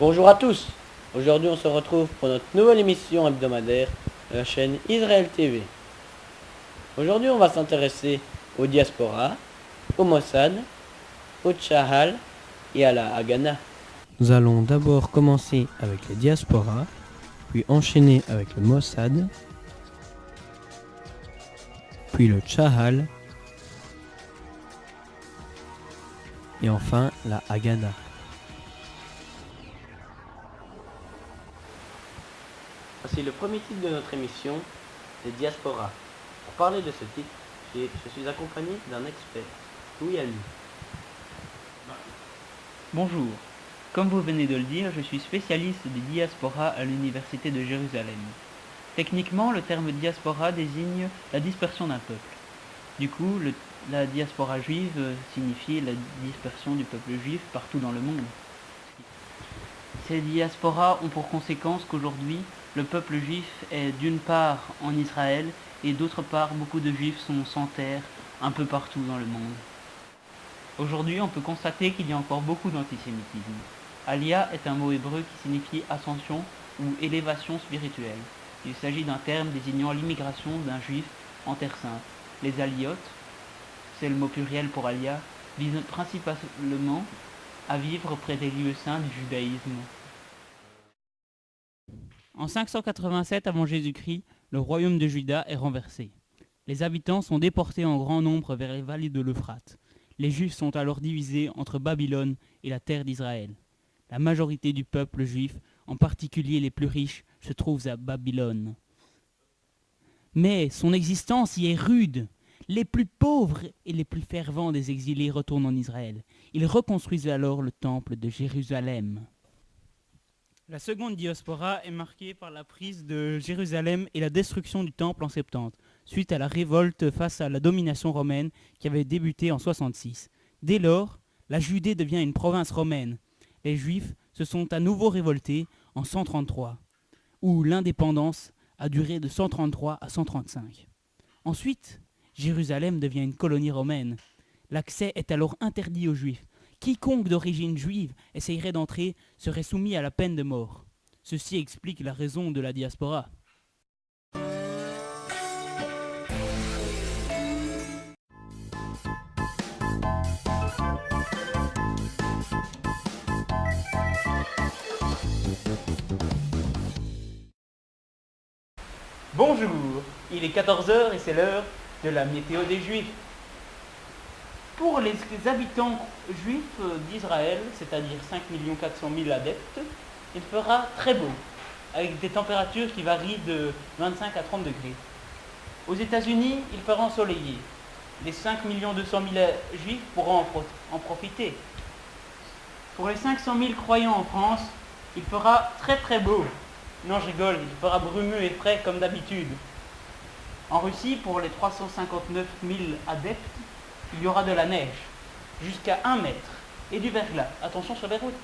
Bonjour à tous. Aujourd'hui, on se retrouve pour notre nouvelle émission hebdomadaire de la chaîne Israël TV. Aujourd'hui, on va s'intéresser aux diasporas, au Mossad, au Tchahal et à la Haganah. Nous allons d'abord commencer avec les diasporas, puis enchaîner avec le Mossad, puis le Tchahal et enfin la Haganah. Voici le premier titre de notre émission, les diasporas. Pour parler de ce titre, je suis accompagné d'un expert, Louis Ali. Bonjour. Comme vous venez de le dire, je suis spécialiste des diasporas à l'Université de Jérusalem. Techniquement, le terme diaspora désigne la dispersion d'un peuple. Du coup, la diaspora juive signifie la dispersion du peuple juif partout dans le monde. Ces diasporas ont pour conséquence qu'aujourd'hui, le peuple juif est d'une part en Israël et d'autre part, beaucoup de juifs sont sans terre un peu partout dans le monde. Aujourd'hui, on peut constater qu'il y a encore beaucoup d'antisémitisme. Aliyah est un mot hébreu qui signifie ascension ou élévation spirituelle. Il s'agit d'un terme désignant l'immigration d'un juif en Terre Sainte. Les aliyot, c'est le mot pluriel pour Aliyah, visent principalement à vivre près des lieux saints du judaïsme. En 587 avant Jésus-Christ, le royaume de Juda est renversé. Les habitants sont déportés en grand nombre vers les vallées de l'Euphrate. Les Juifs sont alors divisés entre Babylone et la terre d'Israël. La majorité du peuple juif, en particulier les plus riches, se trouve à Babylone. Mais son existence y est rude. Les plus pauvres et les plus fervents des exilés retournent en Israël. Ils reconstruisent alors le temple de Jérusalem. La seconde diaspora est marquée par la prise de Jérusalem et la destruction du temple en 70, suite à la révolte face à la domination romaine qui avait débuté en 66. Dès lors, la Judée devient une province romaine. Les Juifs se sont à nouveau révoltés en 133, où l'indépendance a duré de 133 à 135. Ensuite, Jérusalem devient une colonie romaine. L'accès est alors interdit aux Juifs. Quiconque d'origine juive essayerait d'entrer serait soumis à la peine de mort. Ceci explique la raison de la diaspora. Bonjour, il est 14h et c'est l'heure de la météo des Juifs. Pour les habitants juifs d'Israël, c'est-à-dire 5 400 000 adeptes, il fera très beau, avec des températures qui varient de 25 à 30 degrés. Aux États-Unis, il fera ensoleillé. Les 5 200 000 juifs pourront en profiter. Pour les 500 000 croyants en France, il fera très très beau. Non, je rigole, il fera brumeux et frais comme d'habitude. En Russie, pour les 359 000 adeptes, il y aura de la neige, jusqu'à 1 mètre, et du verglas. Attention sur les routes.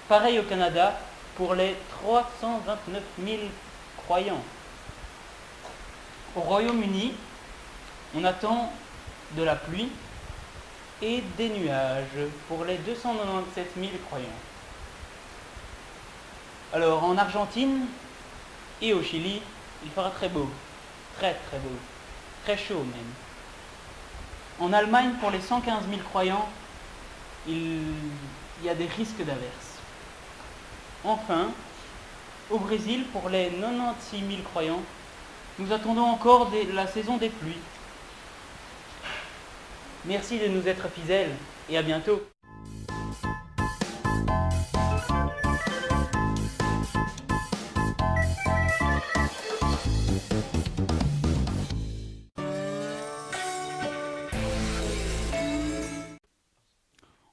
Pareil au Canada, pour les 329 000 croyants. Au Royaume-Uni, on attend de la pluie et des nuages pour les 297 000 croyants. Alors en Argentine et au Chili, il fera très beau, très très beau, très chaud même. En Allemagne, pour les 115 000 croyants, il y a des risques d'averse. Enfin, au Brésil, pour les 96 000 croyants, nous attendons encore la saison des pluies. Merci de nous être fidèles et à bientôt.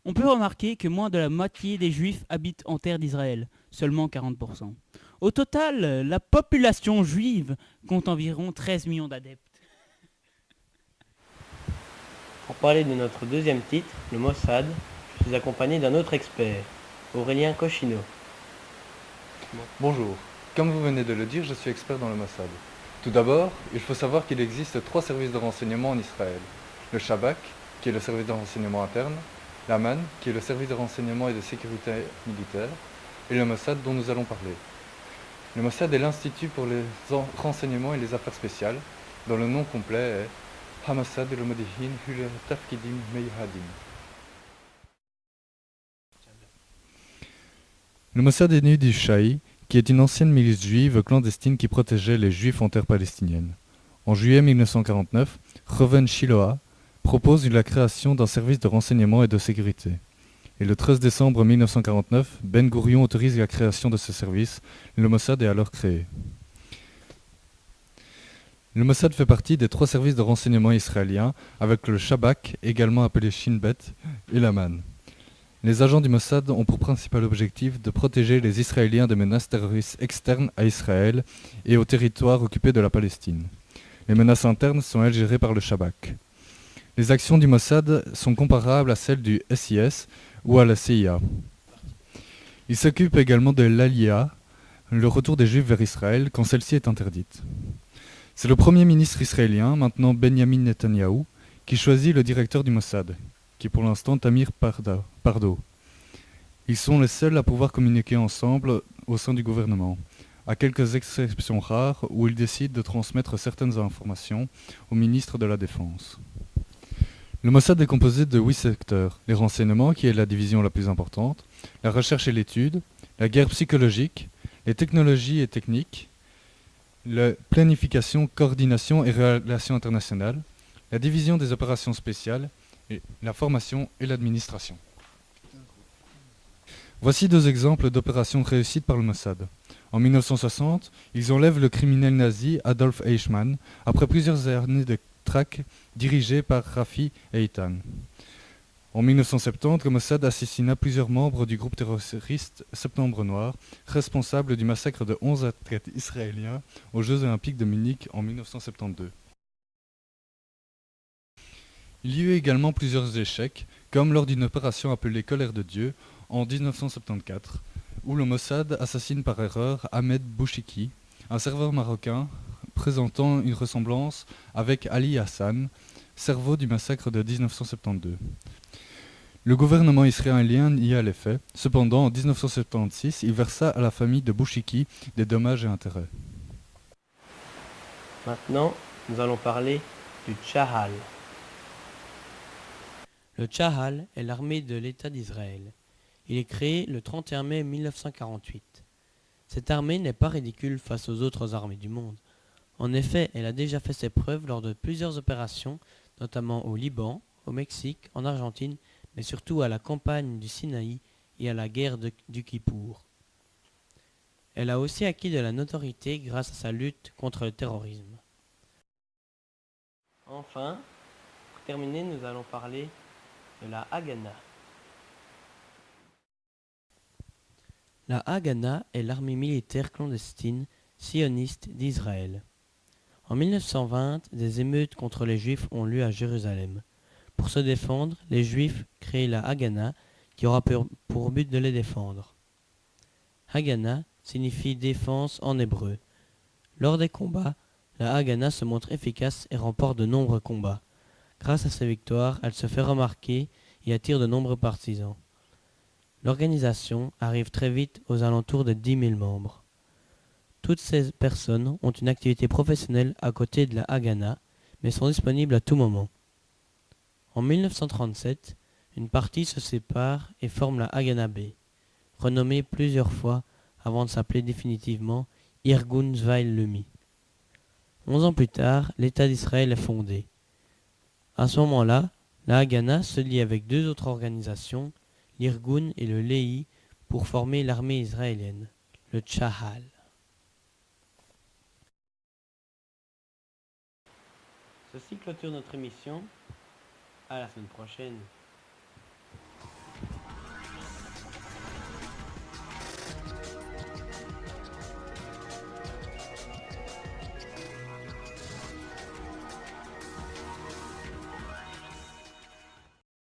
On peut remarquer que moins de la moitié des Juifs habitent en terre d'Israël, seulement 40%. Au total, la population juive compte environ 13 millions d'adeptes. Pour parler de notre deuxième titre, le Mossad, je suis accompagné d'un autre expert, Aurélien Cochineau. Bonjour. Comme vous venez de le dire, je suis expert dans le Mossad. Tout d'abord, il faut savoir qu'il existe 3 services de renseignement en Israël. Le Shabak, qui est le service de renseignement interne, l'Aman, qui est le service de renseignement et de sécurité militaire, et le Mossad dont nous allons parler. Le Mossad est l'Institut pour les renseignements et les affaires spéciales, dont le nom complet est Hamossad el-Modihin Hul Tafkidim Meyhadim. Le Mossad est né du Shahi, qui est une ancienne milice juive clandestine qui protégeait les juifs en terre palestinienne. En juillet 1949, Reuven Shiloah propose la création d'un service de renseignement et de sécurité. Et le 13 décembre 1949, Ben Gourion autorise la création de ce service. Le Mossad est alors créé. Le Mossad fait partie des 3 services de renseignement israéliens, avec le Shabak, également appelé Shin Bet, et l'Aman. Les agents du Mossad ont pour principal objectif de protéger les Israéliens des menaces terroristes externes à Israël et aux territoires occupés de la Palestine. Les menaces internes sont elles gérées par le Shabak. Les actions du Mossad sont comparables à celles du SIS ou à la CIA. Il s'occupe également de l'Aliyah, le retour des Juifs vers Israël quand celle-ci est interdite. C'est le premier ministre israélien, maintenant Benjamin Netanyahou, qui choisit le directeur du Mossad, qui est pour l'instant Tamir Pardo. Ils sont les seuls à pouvoir communiquer ensemble au sein du gouvernement, à quelques exceptions rares où ils décident de transmettre certaines informations au ministre de la Défense. Le Mossad est composé de 8 secteurs: les renseignements, qui est la division la plus importante, la recherche et l'étude, la guerre psychologique, les technologies et techniques, la planification, coordination et relations internationales, la division des opérations spéciales, et la formation et l'administration. Voici 2 exemples d'opérations réussites par le Mossad. En 1960, ils enlèvent le criminel nazi Adolf Eichmann après plusieurs années de traque dirigées par Rafi Eitan. En 1970, le Mossad assassina plusieurs membres du groupe terroriste Septembre Noir, responsable du massacre de 11 athlètes israéliens aux Jeux Olympiques de Munich en 1972. Il y eut également plusieurs échecs, comme lors d'une opération appelée Colère de Dieu en 1974, où le Mossad assassine par erreur Ahmed Bouchiki, un serveur marocain présentant une ressemblance avec Ali Hassan, cerveau du massacre de 1972. Le gouvernement israélien nia les faits. Cependant, en 1976, il versa à la famille de Bouchiki des dommages et intérêts. Maintenant, nous allons parler du Tchahal. Le Tchahal est l'armée de l'État d'Israël. Il est créé le 31 mai 1948. Cette armée n'est pas ridicule face aux autres armées du monde. En effet, elle a déjà fait ses preuves lors de plusieurs opérations, notamment au Liban, au Mexique, en Argentine, mais surtout à la campagne du Sinaï et à la guerre du Kippour. Elle a aussi acquis de la notoriété grâce à sa lutte contre le terrorisme. Enfin, pour terminer, nous allons parler de la Haganah. La Haganah est l'armée militaire clandestine sioniste d'Israël. En 1920, des émeutes contre les Juifs ont lieu à Jérusalem. Pour se défendre, les Juifs créent la Haganah qui aura pour but de les défendre. Haganah signifie défense en hébreu. Lors des combats, la Haganah se montre efficace et remporte de nombreux combats. Grâce à ses victoires, elle se fait remarquer et attire de nombreux partisans. L'organisation arrive très vite aux alentours de 10 000 membres. Toutes ces personnes ont une activité professionnelle à côté de la Haganah, mais sont disponibles à tout moment. En 1937, une partie se sépare et forme la Haganah B, renommée plusieurs fois avant de s'appeler définitivement Irgun Zvaï Lemi. 11 ans plus tard, l'État d'Israël est fondé. À ce moment-là, la Haganah se lie avec 2 autres organisations, l'Irgun et le Lehi, pour former l'armée israélienne, le Tchahal. Ceci clôture notre émission. À la semaine prochaine.